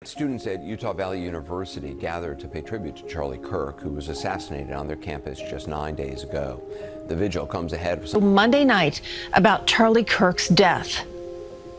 Students at Utah Valley University gathered to pay tribute to Charlie Kirk, who was assassinated on their campus just 9 days ago. The vigil comes ahead of Monday night about Charlie Kirk's death.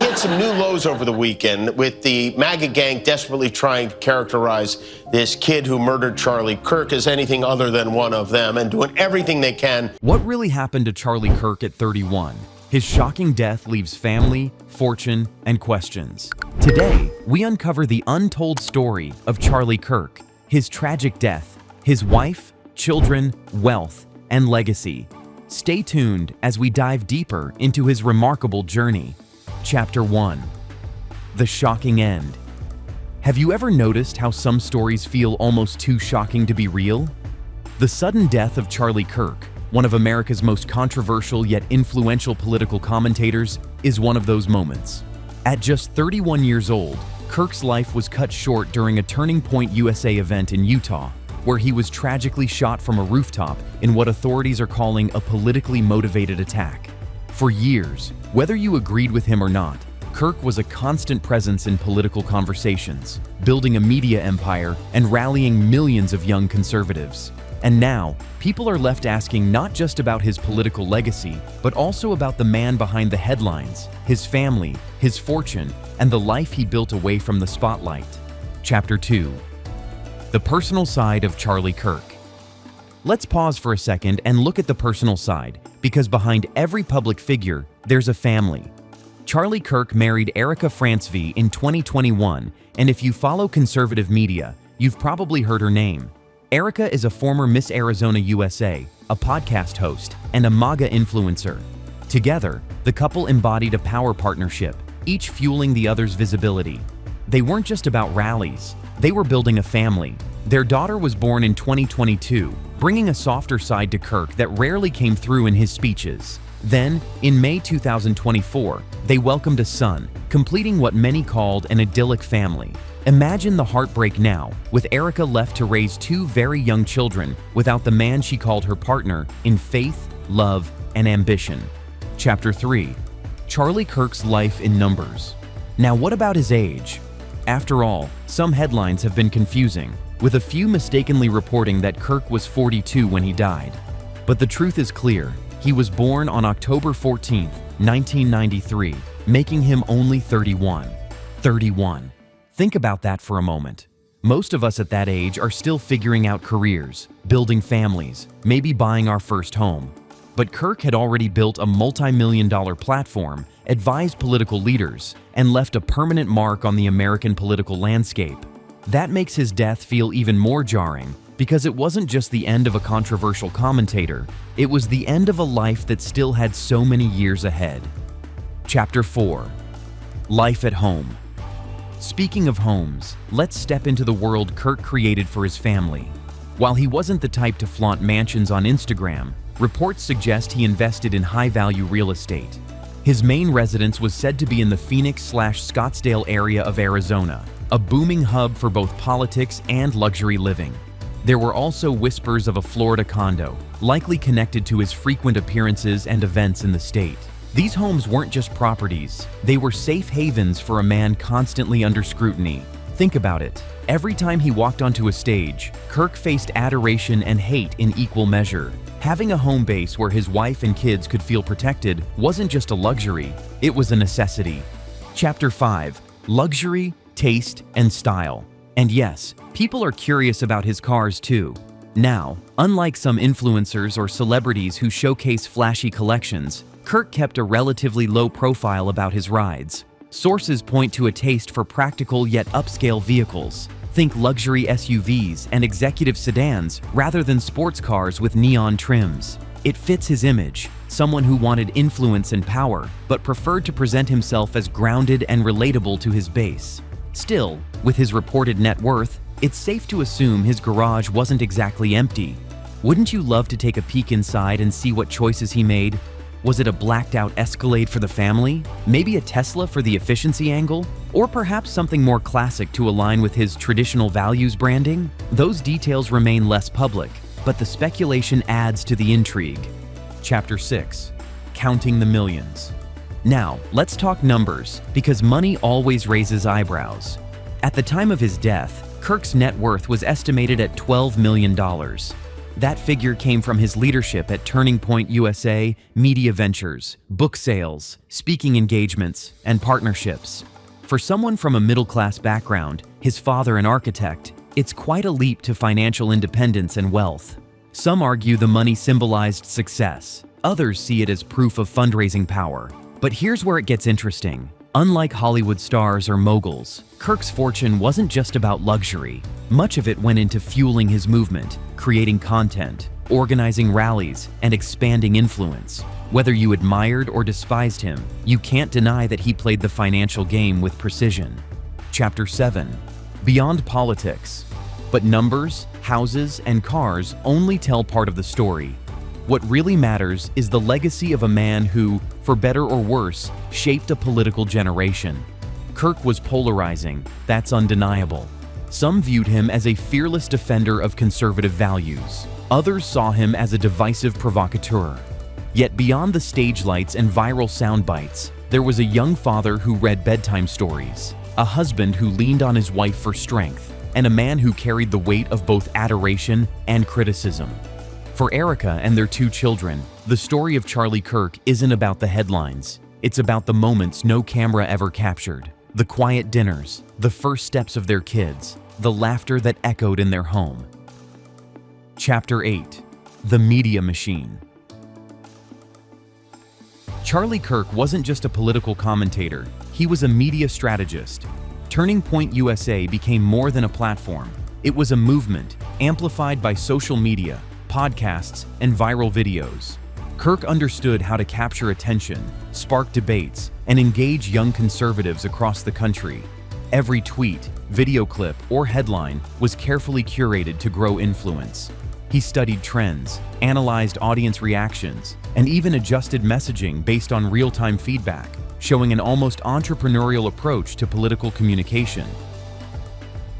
We had some new lows over the weekend with the MAGA gang desperately trying to characterize this kid who murdered Charlie Kirk as anything other than one of them and doing everything they can. What really happened to Charlie Kirk at 31? His shocking death leaves family, fortune, and questions. Today, we uncover the untold story of Charlie Kirk, his tragic death, his wife, children, wealth, and legacy. Stay tuned as we dive deeper into his remarkable journey. Chapter 1. The Shocking End. Have you ever noticed how some stories feel almost too shocking to be real? The sudden death of Charlie Kirk, one of America's most controversial yet influential political commentators, is one of those moments. At just 31 years old, Kirk's life was cut short during a Turning Point USA event in Utah, where he was tragically shot from a rooftop in what authorities are calling a politically motivated attack. For years, whether you agreed with him or not, Kirk was a constant presence in political conversations, building a media empire and rallying millions of young conservatives. And now, people are left asking not just about his political legacy, but also about the man behind the headlines, his family, his fortune, and the life he built away from the spotlight. Chapter 2. The Personal Side of Charlie Kirk. Let's pause for a second and look at the personal side, because behind every public figure, there's a family. Charlie Kirk married Erica Francevy in 2021, and if you follow conservative media, you've probably heard her name. Erica is a former Miss Arizona USA, a podcast host, and a MAGA influencer. Together, the couple embodied a power partnership, each fueling the other's visibility. They weren't just about rallies, they were building a family. Their daughter was born in 2022, bringing a softer side to Kirk that rarely came through in his speeches. Then, in May 2024, they welcomed a son, completing what many called an idyllic family. Imagine the heartbreak now, with Erica left to raise two very young children without the man she called her partner in faith, love, and ambition. Chapter 3. Charlie Kirk's life in numbers. Now, what about his age? After all, some headlines have been confusing, with a few mistakenly reporting that Kirk was 42 when he died. But the truth is clear. He was born on October 14, 1993, making him only 31. 31. Think about that for a moment. Most of us at that age are still figuring out careers, building families, maybe buying our first home. But Kirk had already built a multi-million-dollar platform, advised political leaders, and left a permanent mark on the American political landscape. That makes his death feel even more jarring, because it wasn't just the end of a controversial commentator, it was the end of a life that still had so many years ahead. Chapter 4. Life at Home. Speaking of homes, let's step into the world Kirk created for his family. While he wasn't the type to flaunt mansions on Instagram, reports suggest he invested in high-value real estate. His main residence was said to be in the Phoenix/Scottsdale area of Arizona, a booming hub for both politics and luxury living. There were also whispers of a Florida condo, likely connected to his frequent appearances and events in the state. These homes weren't just properties, they were safe havens for a man constantly under scrutiny. Think about it. Every time he walked onto a stage, Kirk faced adoration and hate in equal measure. Having a home base where his wife and kids could feel protected wasn't just a luxury, it was a necessity. Chapter 5. Luxury, Taste, and Style. And yes, people are curious about his cars too. Now, unlike some influencers or celebrities who showcase flashy collections, Kirk kept a relatively low profile about his rides. Sources point to a taste for practical yet upscale vehicles. Think luxury SUVs and executive sedans rather than sports cars with neon trims. It fits his image, someone who wanted influence and power, but preferred to present himself as grounded and relatable to his base. Still, with his reported net worth, it's safe to assume his garage wasn't exactly empty. Wouldn't you love to take a peek inside and see what choices he made? Was it a blacked-out Escalade for the family? Maybe a Tesla for the efficiency angle? Or perhaps something more classic to align with his traditional values branding? Those details remain less public, but the speculation adds to the intrigue. Chapter 6. Counting the Millions. Now, let's talk numbers, because money always raises eyebrows. At the time of his death, Kirk's net worth was estimated at $12 million. That figure came from his leadership at Turning Point USA, media ventures, book sales, speaking engagements, and partnerships. For someone from a middle-class background, his father an architect, it's quite a leap to financial independence and wealth. Some argue the money symbolized success. Others see it as proof of fundraising power. But here's where it gets interesting. Unlike Hollywood stars or moguls, Kirk's fortune wasn't just about luxury. Much of it went into fueling his movement, creating content, organizing rallies, and expanding influence. Whether you admired or despised him, you can't deny that he played the financial game with precision. Chapter 7. Beyond politics. But numbers, houses, and cars only tell part of the story. What really matters is the legacy of a man who, for better or worse, shaped a political generation. Kirk was polarizing, that's undeniable. Some viewed him as a fearless defender of conservative values. Others saw him as a divisive provocateur. Yet beyond the stage lights and viral sound bites, there was a young father who read bedtime stories, a husband who leaned on his wife for strength, and a man who carried the weight of both adoration and criticism. For Erica and their 2 children, the story of Charlie Kirk isn't about the headlines. It's about the moments no camera ever captured, the quiet dinners, the first steps of their kids, the laughter that echoed in their home. Chapter 8. The Media Machine. Charlie Kirk wasn't just a political commentator, he was a media strategist. Turning Point USA became more than a platform. It was a movement, amplified by social media, podcasts, and viral videos. Kirk understood how to capture attention, spark debates, and engage young conservatives across the country. Every tweet, video clip, or headline was carefully curated to grow influence. He studied trends, analyzed audience reactions, and even adjusted messaging based on real-time feedback, showing an almost entrepreneurial approach to political communication.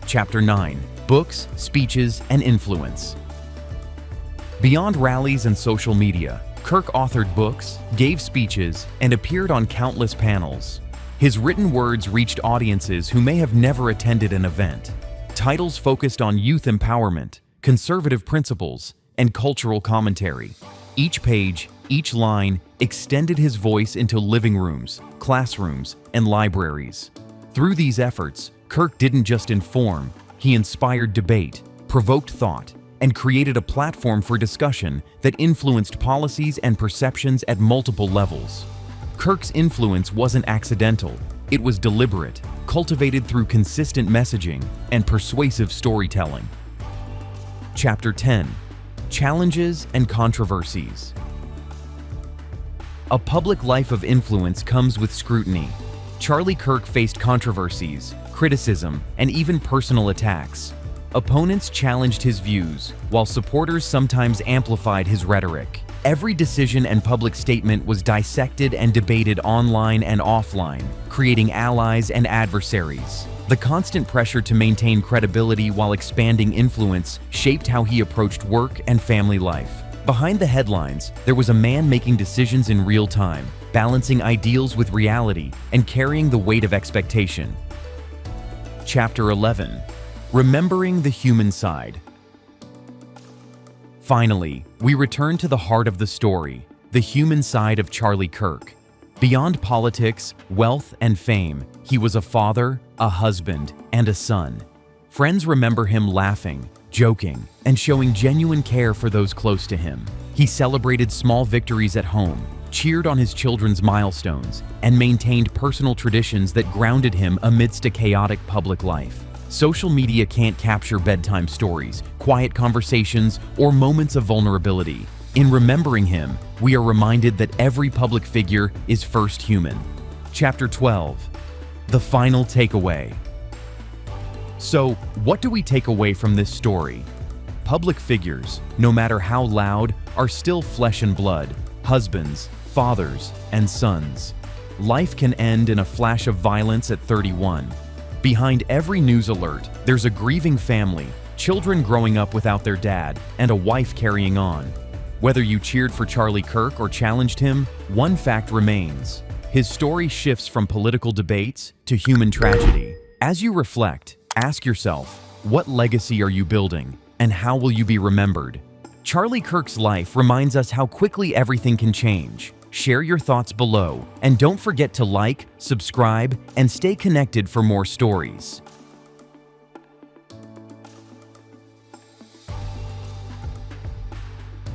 Chapter 9. Books, Speeches, and Influence. Beyond rallies and social media, Kirk authored books, gave speeches, and appeared on countless panels. His written words reached audiences who may have never attended an event. Titles focused on youth empowerment, conservative principles, and cultural commentary. Each page, each line, extended his voice into living rooms, classrooms, and libraries. Through these efforts, Kirk didn't just inform, he inspired debate, provoked thought, and created a platform for discussion that influenced policies and perceptions at multiple levels. Kirk's influence wasn't accidental, it was deliberate, cultivated through consistent messaging and persuasive storytelling. Chapter 10. Challenges and Controversies. A public life of influence comes with scrutiny. Charlie Kirk faced controversies, criticism, and even personal attacks. Opponents challenged his views, while supporters sometimes amplified his rhetoric. Every decision and public statement was dissected and debated online and offline, creating allies and adversaries. The constant pressure to maintain credibility while expanding influence shaped how he approached work and family life. Behind the headlines, there was a man making decisions in real time, balancing ideals with reality, and carrying the weight of expectation. Chapter 11. Remembering the Human Side. Finally, we return to the heart of the story, the human side of Charlie Kirk. Beyond politics, wealth, and fame, he was a father, a husband, and a son. Friends remember him laughing, joking, and showing genuine care for those close to him. He celebrated small victories at home, cheered on his children's milestones, and maintained personal traditions that grounded him amidst a chaotic public life. Social media can't capture bedtime stories, quiet conversations, or moments of vulnerability. In remembering him, we are reminded that every public figure is first human. Chapter 12. The Final Takeaway. So, what do we take away from this story? Public figures, no matter how loud, are still flesh and blood, husbands, fathers, and sons. Life can end in a flash of violence at 31. Behind every news alert, there's a grieving family, children growing up without their dad, and a wife carrying on. Whether you cheered for Charlie Kirk or challenged him, one fact remains. His story shifts from political debates to human tragedy. As you reflect, ask yourself, what legacy are you building, and how will you be remembered? Charlie Kirk's life reminds us how quickly everything can change. Share your thoughts below, and don't forget to like, subscribe, and stay connected for more stories.